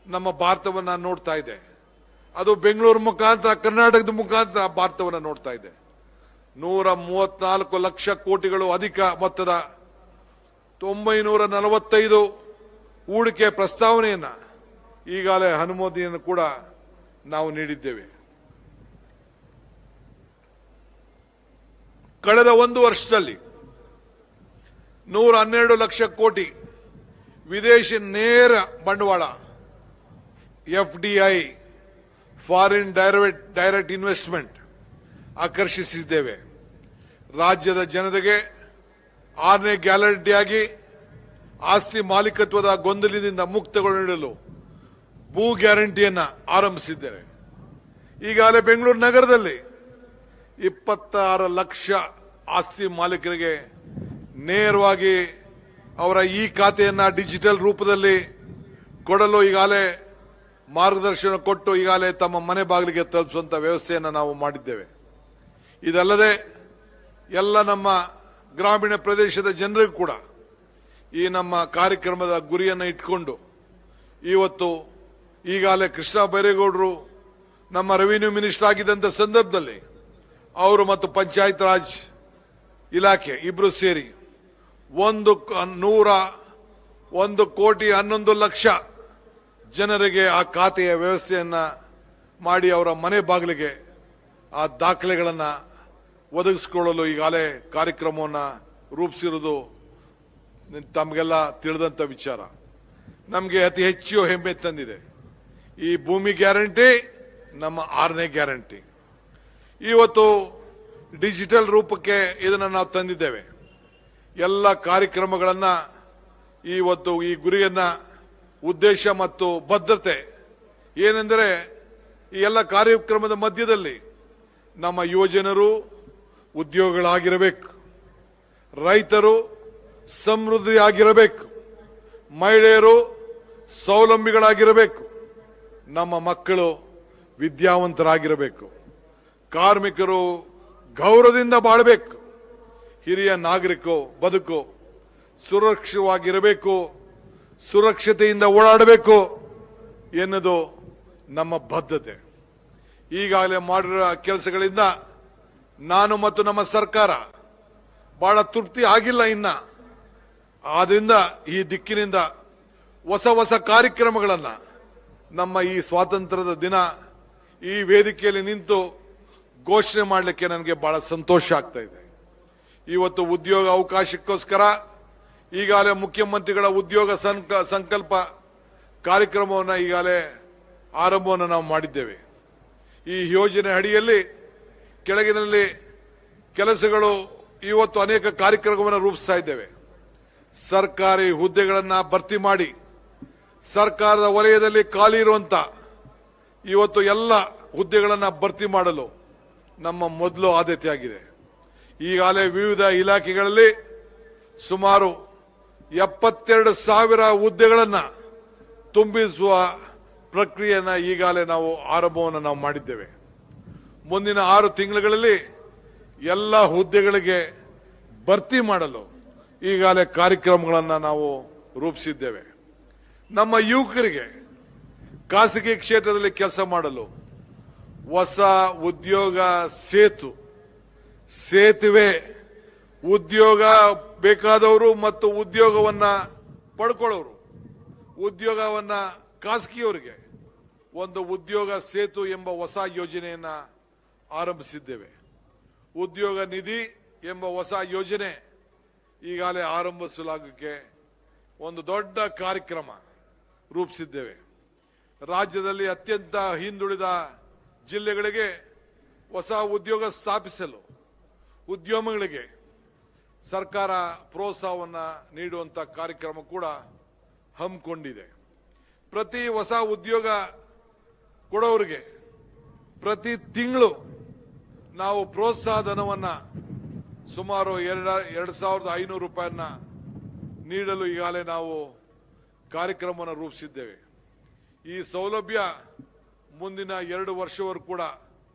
ನಮ್ಮ ಭಾರತವನ್ನು ನೋಡ್ತಾ ಇದೆ. ಅದು ಬೆಂಗಳೂರು ಮುಖಾಂತರ, ಕರ್ನಾಟಕದ ಮುಖಾಂತರ ಭಾರತವನ್ನು ನೋಡ್ತಾ ಇದೆ. 134 ಲಕ್ಷ ಕೋಟಿಗಳು ಅಧಿಕ ಮೊತ್ತದ 945 ಹೂಡಿಕೆ ಪ್ರಸ್ತಾವನೆಯನ್ನ ಈಗಾಗಲೇ ಅನುಮೋದನೆಯನ್ನು ಕೂಡ ನಾವು ನೀಡಿದ್ದೇವೆ. ಕಳೆದ 1 ವರ್ಷದಲ್ಲಿ 112 ಲಕ್ಷ ಕೋಟಿ ವಿದೇಶಿ ನೇರ ಬಂಡವಾಳ FDI ಫಾರಿನ್ ಡೈರೆಕ್ಟ್ ಇನ್ವೆಸ್ಟ್ಮೆಂಟ್ ಆಕರ್ಷಿಸಿದ್ದೇವೆ. ರಾಜ್ಯದ ಜನರಿಗೆ 6ನೇ ಗ್ಯಾರಂಟಿಯಾಗಿ ಆಸ್ತಿ ಮಾಲೀಕತ್ವದ ಗೊಂದಲದಿಂದ ಮುಕ್ತಗೊಳ್ಳಲು ಭೂ ಗ್ಯಾರಂಟಿಯನ್ನು ಆರಂಭಿಸಿದ್ದೇವೆ. ಈಗಾಗಲೇ ಬೆಂಗಳೂರು ನಗರದಲ್ಲಿ 26 ಲಕ್ಷ ಆಸ್ತಿ ಮಾಲೀಕರಿಗೆ ನೇರವಾಗಿ ಅವರ ಈ ಖಾತೆಯನ್ನ ಡಿಜಿಟಲ್ ರೂಪದಲ್ಲಿ ಕೊಡಲು ಈಗಾಗಲೇ ಮಾರ್ಗದರ್ಶನ ಕೊಟ್ಟು ಈಗಾಗಲೇ ತಮ್ಮ ಮನೆ ಬಾಗಿಲಿಗೆ ತಲುಪಿಸುವಂತ ವ್ಯವಸ್ಥೆಯನ್ನು ನಾವು ಮಾಡಿದ್ದೇವೆ. ಇದಲ್ಲದೆ ಎಲ್ಲ ನಮ್ಮ ಗ್ರಾಮೀಣ ಪ್ರದೇಶದ ಜನರಿಗೂ ಕೂಡ ಈ ನಮ್ಮ ಕಾರ್ಯಕ್ರಮದ ಗುರಿಯನ್ನು ಇಟ್ಕೊಂಡು ಇವತ್ತು ಈಗಾಗಲೇ ಕೃಷ್ಣ ಬೈರೇಗೌಡರು ನಮ್ಮ ರೆವಿನ್ಯೂ ಮಿನಿಸ್ಟರ್ ಆಗಿದ್ದಂಥ ಸಂದರ್ಭದಲ್ಲಿ ಅವರು ಮತ್ತು ಪಂಚಾಯತ್ ರಾಜ್ ಇಲಾಖೆ ಇಬ್ರು ಸೇರಿ 101 ಕೋಟಿ 11 ಲಕ್ಷ ಜನರಿಗೆ ಆ ಖಾತೆಯ ವ್ಯವಸ್ಥೆಯನ್ನ ಮಾಡಿ ಅವರ ಮನೆ ಬಾಗಿಲಿಗೆ ಆ ದಾಖಲೆಗಳನ್ನು ಒದಗಿಸಿಕೊಳ್ಳಲು ಈಗಾಗಲೇ ಕಾರ್ಯಕ್ರಮವನ್ನು ರೂಪಿಸಿರುವುದು ತಮಗೆಲ್ಲ ತಿಳಿದಂತ ವಿಚಾರ. ನಮಗೆ ಅತಿ ಹೆಚ್ಚು ಹೆಮ್ಮೆ ತಂದಿದೆ. ಈ ಭೂಮಿ ಗ್ಯಾರಂಟಿ ನಮ್ಮ 6ನೇ ಗ್ಯಾರಂಟಿ. ಇವತ್ತು ಡಿಜಿಟಲ್ ರೂಪಕ್ಕೆ ಇದನ್ನು ನಾವು ತಂದಿದ್ದೇವೆ. ಎಲ್ಲ ಕಾರ್ಯಕ್ರಮಗಳನ್ನು ಇವತ್ತು ಈ ಗುರಿಯನ್ನ ಉದ್ದೇಶ ಮತ್ತು ಬದ್ಧತೆ ಏನೆಂದರೆ ಈ ಎಲ್ಲ ಕಾರ್ಯಕ್ರಮದ ಮಧ್ಯದಲ್ಲಿ ನಮ್ಮ ಯುವಜನರು ಉದ್ಯೋಗಗಳಾಗಿರಬೇಕು, ರೈತರು ಸಮೃದ್ಧಿಯಾಗಿರಬೇಕು, ಮಹಿಳೆಯರು ಸ್ವಾವಲಂಬಿಗಳಾಗಿರಬೇಕು, ನಮ್ಮ ಮಕ್ಕಳು ವಿದ್ಯಾವಂತರಾಗಿರಬೇಕು, ಕಾರ್ಮಿಕರು ಗೌರವದಿಂದ ಬಾಳಬೇಕು, ಹಿರಿಯ ನಾಗರಿಕರು ಬದುಕು ಸುರಕ್ಷಿತವಾಗಿರಬೇಕು, ಸುರಕ್ಷತೆಯಿಂದ ಓಡಾಡಬೇಕು ಎನ್ನುವುದು ನಮ್ಮ ಬದ್ಧತೆ. ಈಗಾಗಲೇ ಮಾಡಿರುವ ಕೆಲಸಗಳಿಂದ ನಾನು ಮತ್ತು ನಮ್ಮ ಸರ್ಕಾರ ಬಹಳ ತೃಪ್ತಿ ಆಗಿಲ್ಲ ಇನ್ನ. ಆದ್ರಿಂದ ಈ ದಿಕ್ಕಿನಿಂದ ಹೊಸ ಕಾರ್ಯಕ್ರಮಗಳನ್ನು ನಮ್ಮ ಈ ಸ್ವಾತಂತ್ರ್ಯದ ದಿನ ಈ ವೇದಿಕೆಯಲ್ಲಿ ನಿಂತು ಘೋಷಣೆ ಮಾಡಲಿಕ್ಕೆ ನನಗೆ ಬಹಳ ಸಂತೋಷ ಆಗ್ತಾ ಇದೆ. ಇವತ್ತು ಉದ್ಯೋಗ ಅವಕಾಶಕ್ಕೋಸ್ಕರ ಈಗಾಗಲೇ ಮುಖ್ಯಮಂತ್ರಿಗಳ ಉದ್ಯೋಗ ಸಂಕಲ್ಪ ಕಾರ್ಯಕ್ರಮವನ್ನು ಈಗಾಗಲೇ ಆರಂಭವನ್ನು ನಾವು ಮಾಡಿದ್ದೇವೆ. ಈ ಯೋಜನೆ ಅಡಿಯಲ್ಲಿ ಕೆಳಗಿನಲ್ಲಿ ಕೆಲಸಗಳು ಇವತ್ತು ಅನೇಕ ಕಾರ್ಯಕ್ರಮವನ್ನು ರೂಪಿಸ್ತಾ ಇದ್ದೇವೆ. ಸರ್ಕಾರಿ ಹುದ್ದೆಗಳನ್ನು ಭರ್ತಿ ಮಾಡಿ ಸರ್ಕಾರದ ವಲಯದಲ್ಲಿ ಖಾಲಿ ಇರುವಂತ ಇವತ್ತು ಎಲ್ಲ ಹುದ್ದೆಗಳನ್ನು ಭರ್ತಿ ಮಾಡಲು ನಮ್ಮ ಮೊದಲು ಆದ್ಯತೆಯಾಗಿದೆ. ಈಗಾಗಲೇ ವಿವಿಧ ಇಲಾಖೆಗಳಲ್ಲಿ ಸುಮಾರು 72,000 ಹುದ್ದೆಗಳನ್ನು ತುಂಬಿಸುವ ಪ್ರಕ್ರಿಯೆಯನ್ನು ಈಗಾಗಲೇ ನಾವು ಆರಂಭವನ್ನು ನಾವು ಮಾಡಿದ್ದೇವೆ. ಮುಂದಿನ 6 ತಿಂಗಳುಗಳಲ್ಲಿ ಎಲ್ಲ ಹುದ್ದೆಗಳಿಗೆ ಭರ್ತಿ ಮಾಡಲು ಈಗಾಗಲೇ ಕಾರ್ಯಕ್ರಮಗಳನ್ನು ನಾವು ರೂಪಿಸಿದ್ದೇವೆ. ನಮ್ಮ ಯುವಕರಿಗೆ ಖಾಸಗಿ ಕ್ಷೇತ್ರದಲ್ಲಿ ಕೆಲಸ ಮಾಡಲು ಹೊಸ ಉದ್ಯೋಗ ಸೇತುವೆ ಉದ್ಯೋಗ ಬೇಕಾದವರು ಮತ್ತು ಉದ್ಯೋಗವನ್ನ ಪಡ್ಕೊಳ್ಳೋರು, ಉದ್ಯೋಗವನ್ನ ಖಾಸಗಿಯವರಿಗೆ ಒಂದು ಉದ್ಯೋಗ ಸೇತು ಎಂಬ ಹೊಸ ಯೋಜನೆಯನ್ನ ಆರಂಭಿಸಿದ್ದೇವೆ. ಉದ್ಯೋಗ ನಿಧಿ ಎಂಬ ಹೊಸ ಯೋಜನೆ ಈಗಾಗಲೇ ಆರಂಭಿಸಲಾಗಕ್ಕೆ ಒಂದು ದೊಡ್ಡ ಕಾರ್ಯಕ್ರಮ ರೂಪಿಸಿದ್ದೇವೆ. ರಾಜ್ಯದಲ್ಲಿ ಅತ್ಯಂತ ಹಿಂದುಳಿದ ಜಿಲ್ಲೆಗಳಿಗೆ ಹೊಸ ಉದ್ಯೋಗ ಸ್ಥಾಪಿಸಲು ಉದ್ಯಮಗಳಿಗೆ ಸರ್ಕಾರ ಪ್ರೋತ್ಸಾಹವನ್ನು ನೀಡುವಂತ ಕಾರ್ಯಕ್ರಮ ಕೂಡ ಹಮ್ಮಿಕೊಂಡಿದೆ. ಪ್ರತಿ ಹೊಸ ಉದ್ಯೋಗ ಕೊಡೋರಿಗೆ ಪ್ರತಿ ತಿಂಗಳು ನಾವು ಪ್ರೋತ್ಸಾಹ ಧನವನ್ನು ಸುಮಾರು 2,500 ರೂಪಾಯಿಯನ್ನ ನೀಡಲು ಈಗಾಗಲೇ ನಾವು ಕಾರ್ಯಕ್ರಮವನ್ನು ರೂಪಿಸಿದ್ದೇವೆ. ಈ ಸೌಲಭ್ಯ ಮುಂದಿನ 2 ವರ್ಷವರೆಗೂ ಕೂಡ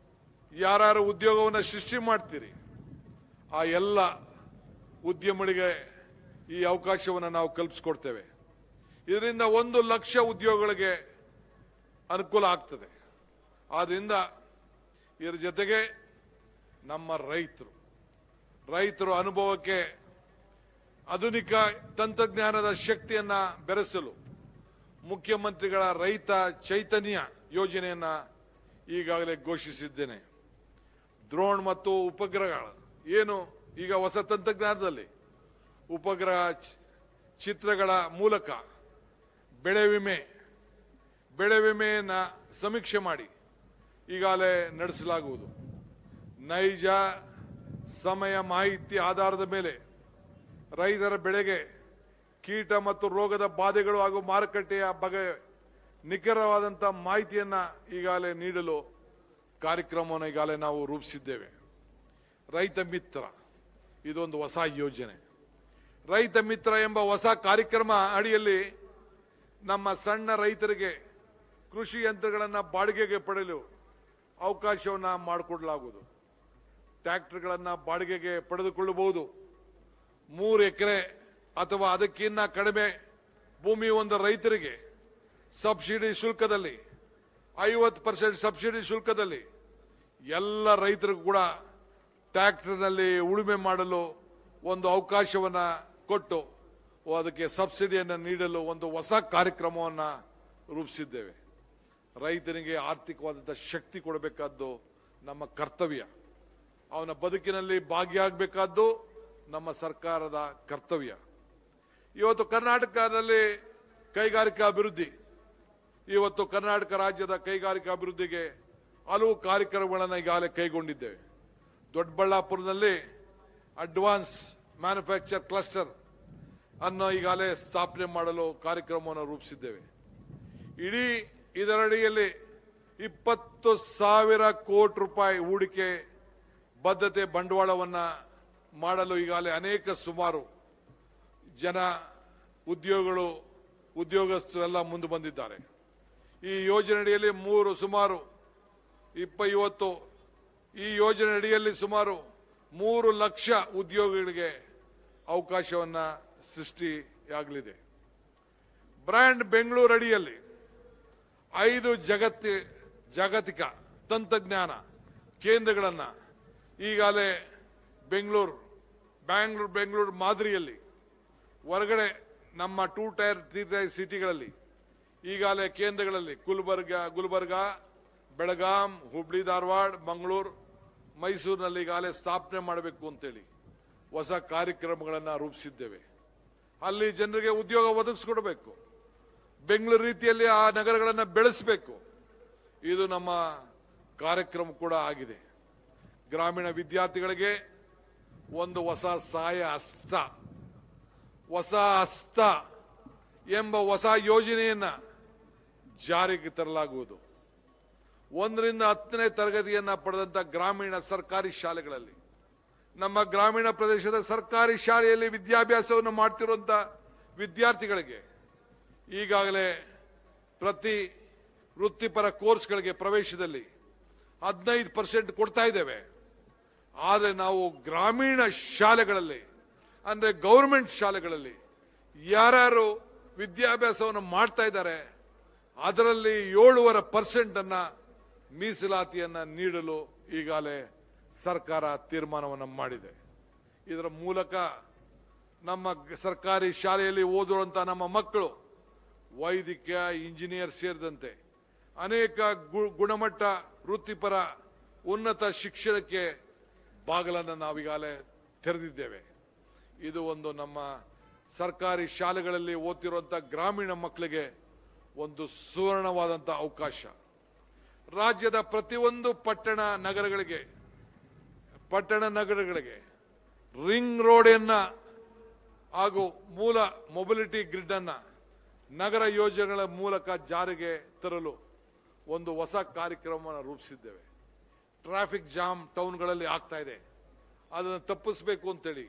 ಯಾರು ಉದ್ಯೋಗವನ್ನು ಸೃಷ್ಟಿ ಮಾಡ್ತೀರಿ ಆ ಎಲ್ಲ ಉದ್ಯಮಗಳಿಗೆ ಈ ಅವಕಾಶವನ್ನು ನಾವು ಕಲ್ಪಿಸಿಕೊಡ್ತೇವೆ. ಇದರಿಂದ 1 ಲಕ್ಷ ಉದ್ಯೋಗಗಳಿಗೆ ಅನುಕೂಲ ಆಗ್ತದೆ. ಆದ್ರಿಂದ ಇದರ ಜೊತೆಗೆ ನಮ್ಮ ರೈತರು ಅನುಭವಕ್ಕೆ ಆಧುನಿಕ ತಂತ್ರಜ್ಞಾನದ ಶಕ್ತಿಯನ್ನ ಬೆರೆಸಲು ಮುಖ್ಯಮಂತ್ರಿಗಳ ರೈತ ಚೈತನ್ಯ ಯೋಜನೆಯನ್ನ ಈಗಾಗಲೇ ಘೋಷಿಸಿದ್ದೇನೆ. ಡ್ರೋನ್ ಮತ್ತು ಉಪಗ್ರಹಗಳು ಏನು ಈಗ ಹೊಸ ತಂತ್ರಜ್ಞಾನದಲ್ಲಿ ಉಪಗ್ರಹ ಚಿತ್ರಗಳ ಮೂಲಕ ಬೆಳೆ ವಿಮೆಯನ್ನ ಸಮೀಕ್ಷೆ ಮಾಡಿ ಈಗಾಗಲೇ ನಡೆಸಲಾಗುವುದು. ನೈಜ ಸಮಯ ಮಾಹಿತಿ ಆಧಾರದ ಮೇಲೆ ರೈತರ ಬೆಳೆಗೆ ಕೀಟ ಮತ್ತು ರೋಗದ ಬಾಧೆಗಳು ಹಾಗೂ ಮಾರುಕಟ್ಟೆಯ ಬಗ್ಗೆ ನಿಖರವಾದಂತಹ ಮಾಹಿತಿಯನ್ನ ಈಗಾಗಲೇ ನೀಡಲು ಕಾರ್ಯಕ್ರಮವನ್ನು ಈಗಾಗಲೇ ನಾವು ರೂಪಿಸಿದ್ದೇವೆ. ರೈತ ಮಿತ್ರ ಇದೊಂದು ಹೊಸ ಯೋಜನೆ. ರೈತ ಮಿತ್ರ ಎಂಬ ಹೊಸ ಕಾರ್ಯಕ್ರಮ ಅಡಿಯಲ್ಲಿ ನಮ್ಮ ಸಣ್ಣ ರೈತರಿಗೆ ಕೃಷಿ ಯಂತ್ರಗಳನ್ನು ಬಾಡಿಗೆಗೆ ಪಡೆಯಲು ಅವಕಾಶವನ್ನು ಮಾಡಿಕೊಡಲಾಗುವುದು. ಟ್ರ್ಯಾಕ್ಟರ್ಗಳನ್ನು ಬಾಡಿಗೆಗೆ ಪಡೆದುಕೊಳ್ಳಬಹುದು. 3 ಎಕರೆ ಅಥವಾ ಅದಕ್ಕಿಂತ ಕಡಿಮೆ ಭೂಮಿ ಒಂದು ರೈತರಿಗೆ ಸಬ್ಸಿಡಿ ಶುಲ್ಕದಲ್ಲಿ 50% ಸಬ್ಸಿಡಿ ಶುಲ್ಕದಲ್ಲಿ ಎಲ್ಲ ರೈತರಿಗೂ ಕೂಡ ಟ್ರ್ಯಾಕ್ಟರ್ನಲ್ಲಿ ಉಳುಮೆ ಮಾಡಲು ಒಂದು ಅವಕಾಶವನ್ನು ಕೊಟ್ಟು ಅದಕ್ಕೆ ಸಬ್ಸಿಡಿಯನ್ನು ನೀಡಲು ಒಂದು ಹೊಸ ಕಾರ್ಯಕ್ರಮವನ್ನು ರೂಪಿಸಿದ್ದೇವೆ. ರೈತನಿಗೆ ಆರ್ಥಿಕವಾದಂಥ ಶಕ್ತಿ ಕೊಡಬೇಕಾದ್ದು ನಮ್ಮ ಕರ್ತವ್ಯ. ಅವನ ಬದುಕಿನಲ್ಲಿ ಭಾಗಿಯಾಗಬೇಕಾದ್ದು ನಮ್ಮ ಸರ್ಕಾರದ ಕರ್ತವ್ಯ. ಇವತ್ತು ಕರ್ನಾಟಕದಲ್ಲಿ ಕೈಗಾರಿಕಾ ಅಭಿವೃದ್ಧಿ, ಇವತ್ತು ಕರ್ನಾಟಕ ರಾಜ್ಯದ ಕೈಗಾರಿಕಾ ಅಭಿವೃದ್ಧಿಗೆ ಹಲವು ಕಾರ್ಯಕ್ರಮಗಳನ್ನು ಈಗಾಗಲೇ ಕೈಗೊಂಡಿದ್ದೇವೆ. ದೊಡ್ಡಬಳ್ಳಾಪುರದಲ್ಲಿ ಅಡ್ವಾನ್ಸ್ ಮ್ಯಾನುಫ್ಯಾಕ್ಚರ್ ಕ್ಲಸ್ಟರ್ ಅನ್ನು ಈಗಾಗಲೇ ಸ್ಥಾಪನೆ ಮಾಡಲು ಕಾರ್ಯಕ್ರಮವನ್ನು ರೂಪಿಸಿದ್ದೇವೆ. ಇಡೀ ಇದರಡಿಯಲ್ಲಿ 20,000 ಕೋಟಿ ರೂಪಾಯಿ ಹೂಡಿಕೆ ಬದ್ಧತೆ ಬಂಡವಾಳವನ್ನು ಮಾಡಲು ಈಗಾಗಲೇ ಅನೇಕ ಸುಮಾರು ಜನ ಉದ್ಯೋಗಸ್ಥರೆಲ್ಲ ಮುಂದೆ ಬಂದಿದ್ದಾರೆ. ಈ ಯೋಜನೆ ಅಡಿಯಲ್ಲಿ ಈ ಯೋಜನೆ ಅಡಿಯಲ್ಲಿ ಸುಮಾರು 3 ಲಕ್ಷ ಉದ್ಯೋಗಿಗಳಿಗೆ ಅವಕಾಶವನ್ನು ಸೃಷ್ಟಿಯಾಗಲಿದೆ. ಬ್ರ್ಯಾಂಡ್ ಬೆಂಗಳೂರು ಅಡಿಯಲ್ಲಿ 5 ಜಾಗತಿಕ ತಂತ್ರಜ್ಞಾನ ಕೇಂದ್ರಗಳನ್ನು ಈಗಾಗಲೇ ಬೆಂಗಳೂರು ಮಾದರಿಯಲ್ಲಿ ಹೊರಗಡೆ ನಮ್ಮ 2 ಟೈರ್ 3 ಟೈರ್ ಸಿಟಿಗಳಲ್ಲಿ ಈಗಾಗಲೇ ಕೇಂದ್ರಗಳಲ್ಲಿ ಗುಲ್ಬರ್ಗ, ಬೆಳಗಾಂ, ಹುಬ್ಳಿ, ಧಾರವಾಡ, ಮಂಗಳೂರು, ಮೈಸೂರಿನಲ್ಲಿ ಈಗಾಗಲೇ ಸ್ಥಾಪನೆ ಮಾಡಬೇಕು ಅಂತೇಳಿ ಹೊಸ ಕಾರ್ಯಕ್ರಮಗಳನ್ನು ರೂಪಿಸಿದ್ದೇವೆ. ಅಲ್ಲಿ ಜನರಿಗೆ ಉದ್ಯೋಗ ಒದಗಿಸಿಕೊಡಬೇಕು. ಬೆಂಗಳೂರು ರೀತಿಯಲ್ಲಿ ಆ ನಗರಗಳನ್ನು ಬೆಳೆಸಬೇಕು. ಇದು ನಮ್ಮ ಕಾರ್ಯಕ್ರಮ ಕೂಡ ಆಗಿದೆ. ಗ್ರಾಮೀಣ ವಿದ್ಯಾರ್ಥಿಗಳಿಗೆ ಒಂದು ಹೊಸ ಸಹಾಯ ಹಸ್ತ ಎಂಬ ಹೊಸ ಯೋಜನೆಯನ್ನ ಜಾರಿಗೆ ತರಲಾಗುವುದು. 1ರಿಂದ 10ನೇ ತರಗತಿಯನ್ನ ಪಡೆದಂತ ಗ್ರಾಮೀಣ ಸರ್ಕಾರಿ ಶಾಲೆಗಳಲ್ಲಿ, ನಮ್ಮ ಗ್ರಾಮೀಣ ಪ್ರದೇಶದ ಸರ್ಕಾರಿ ಶಾಲೆಯಲ್ಲಿ ವಿದ್ಯಾಭ್ಯಾಸವನ್ನು ಮಾಡ್ತಿರುವಂತ ವಿದ್ಯಾರ್ಥಿಗಳಿಗೆ ಈಗಾಗಲೇ ಪ್ರತಿ ವೃತ್ತಿಪರ ಕೋರ್ಸ್ಗಳಿಗೆ ಪ್ರವೇಶದಲ್ಲಿ 15% ಕೊಡ್ತಾ ಇದ್ದೇವೆ. ಆದರೆ ನಾವು ಗ್ರಾಮೀಣ ಶಾಲೆಗಳಲ್ಲಿ ಅಂದ್ರೆ ಗೌರ್ಮೆಂಟ್ ಶಾಲೆಗಳಲ್ಲಿ ಯಾರು ವಿದ್ಯಾಭ್ಯಾಸವನ್ನು ಮಾಡ್ತಾ ಇದ್ದಾರೆ ಅದರಲ್ಲಿ 7.5% ಅನ್ನ ಮೀಸಲಾತಿಯನ್ನ ನೀಡಲು ಈಗಾಗಲೇ ಸರ್ಕಾರ ತೀರ್ಮಾನವನ್ನು ಮಾಡಿದೆ. ಇದರ ಮೂಲಕ ನಮ್ಮ ಸರ್ಕಾರಿ ಶಾಲೆಯಲ್ಲಿ ಓದುವಂತ ನಮ್ಮ ಮಕ್ಕಳು ವೈದ್ಯಕೀಯ, ಇಂಜಿನಿಯರ್ ಸೇರಿದಂತೆ ಅನೇಕ ಗುಣಮಟ್ಟ ವೃತ್ತಿಪರ ಉನ್ನತ ಶಿಕ್ಷಣಕ್ಕೆ ಬಾಗಿಲನ್ನು ನಾವೀಗಾಗಲೇ ತೆರೆದಿದ್ದೇವೆ. ಇದು ಒಂದು ನಮ್ಮ ಸರ್ಕಾರಿ ಶಾಲೆಗಳಲ್ಲಿ ಓದ್ತಿರುವಂತಹ ಗ್ರಾಮೀಣ ಮಕ್ಕಳಿಗೆ ಒಂದು ಸುವರ್ಣವಾದಂತಹ ಅವಕಾಶ. ರಾಜ್ಯದ ಪ್ರತಿಯೊಂದು ಪಟ್ಟಣ ನಗರಗಳಿಗೆ ರಿಂಗ್ ರೋಡ್ ಹಾಗೂ ಮೂಲ ಮೊಬಿಲಿಟಿ ಗ್ರಿಡ್ ಅನ್ನ ನಗರ ಯೋಜನೆಗಳ ಮೂಲಕ ಜಾರಿಗೆ ತರಲು ಒಂದು ಹೊಸ ಕಾರ್ಯಕ್ರಮವನ್ನು ರೂಪಿಸಿದ್ದೇವೆ. ಟ್ರಾಫಿಕ್ ಜಾಮ್ ಟೌನ್ಗಳಲ್ಲಿ ಆಗ್ತಾ ಇದೆ. ಅದನ್ನು ತಪ್ಪಿಸಬೇಕು ಅಂತೇಳಿ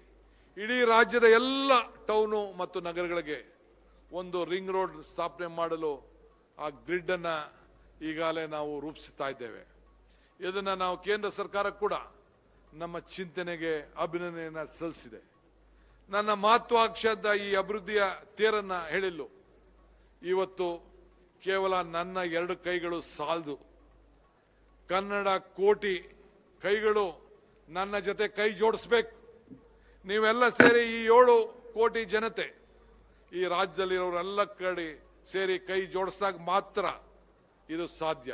ಇಡೀ ರಾಜ್ಯದ ಎಲ್ಲ ಟೌನು ಮತ್ತು ನಗರಗಳಿಗೆ ಒಂದು ರಿಂಗ್ ರೋಡ್ ಸ್ಥಾಪನೆ ಮಾಡಲು ಆ ಗ್ರಿಡ್ ಅನ್ನ ಈಗಾಗಲೇ ನಾವು ರೂಪಿಸ್ತಾ ಇದ್ದೇವೆ. ಇದನ್ನ ನಾವು ಕೇಂದ್ರ ಸರ್ಕಾರ ಕೂಡ ನಮ್ಮ ಚಿಂತನೆಗೆ ಅಭಿನಂದನೆಯನ್ನ ಸಲ್ಲಿಸಿದೆ. ನನ್ನ ಮಹತ್ವಾಕಾಂಕ್ಷದ ಈ ಅಭಿವೃದ್ಧಿಯ ತೇರನ್ನ ಹೇಳಿಲ್ಲ. ಇವತ್ತು ಕೇವಲ ನನ್ನ 2 ಕೈಗಳು ಸಾಲದು. ಕನ್ನಡ ಕೋಟಿ ಕೈಗಳು ನನ್ನ ಜೊತೆ ಕೈ ಜೋಡಿಸ್ಬೇಕು. ನೀವೆಲ್ಲ ಸೇರಿ ಈ 7 ಕೋಟಿ ಜನತೆ ಈ ರಾಜ್ಯದಲ್ಲಿರೋರೆಲ್ಲ ಕಡೆ ಸೇರಿ ಕೈ ಜೋಡಿಸಿದಾಗ ಮಾತ್ರ ಇದು ಸಾಧ್ಯ.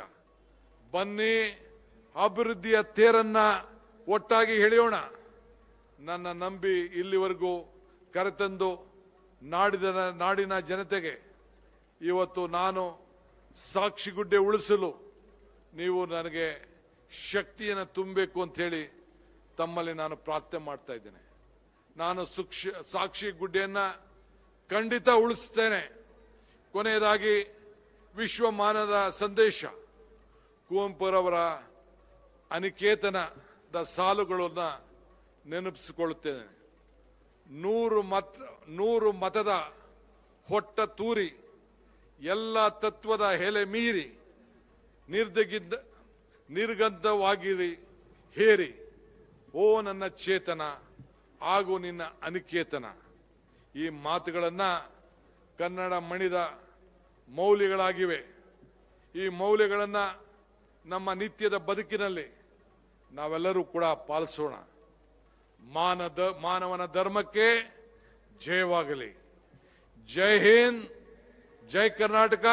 ಬನ್ನಿ, ಅಭಿವೃದ್ಧಿಯ ತೇರನ್ನ ಒಟ್ಟಾಗಿ ಎಳೆಯೋಣ. ನನ್ನ ನಂಬಿ ಇಲ್ಲಿವರೆಗೂ ಕರೆತಂದು ನಾಡಿನ ಜನತೆಗೆ ಇವತ್ತು ನಾನು ಸಾಕ್ಷಿಗುಡ್ಡೆ ಉಳಿಸಲು ನೀವು ನನಗೆ ಶಕ್ತಿಯನ್ನು ತುಂಬಬೇಕು ಅಂತ ಹೇಳಿ ತಮ್ಮಲ್ಲಿ ನಾನು ಪ್ರಾರ್ಥನೆ ಮಾಡ್ತಾ ಇದ್ದೇನೆ. ನಾನು ಸಾಕ್ಷಿ ಗುಡ್ಡೆಯನ್ನ ಖಂಡಿತ ಉಳಿಸ್ತೇನೆ. ಕೊನೆಯದಾಗಿ ವಿಶ್ವಮಾನದ ಸಂದೇಶ ಕುವೆಂಪುರವರ ಅನಿಕೇತನದ ಸಾಲುಗಳನ್ನ ನೆನಪಿಸಿಕೊಳ್ಳುತ್ತೇನೆ. 100 ಮತದ ಹೊಟ್ಟ ತೂರಿ ಎಲ್ಲ ತತ್ವದ ಹೆಲೆ ಮೀರಿ ನಿರ್ಗಂಧವಾಗಿರಿ ಹೇರಿ ಓ ನನ್ನ ಚೇತನ ಹಾಗೂ ನಿನ್ನ ಅನಿಕೇತನ. ಈ ಮಾತುಗಳನ್ನ ಕನ್ನಡ ಮಣಿದ ಮೌಲ್ಯಗಳಾಗಿವೆ. ಈ ಮೌಲ್ಯಗಳನ್ನ ನಮ್ಮ ನಿತ್ಯದ ಬದುಕಿನಲ್ಲಿ ನಾವೆಲ್ಲರೂ ಕೂಡ ಪಾಲಿಸೋಣ. ಮಾನವನ ಧರ್ಮಕ್ಕೆ ಜಯವಾಗಲಿ. ಜೈ ಹಿಂದ್, ಜೈ ಕರ್ನಾಟಕ.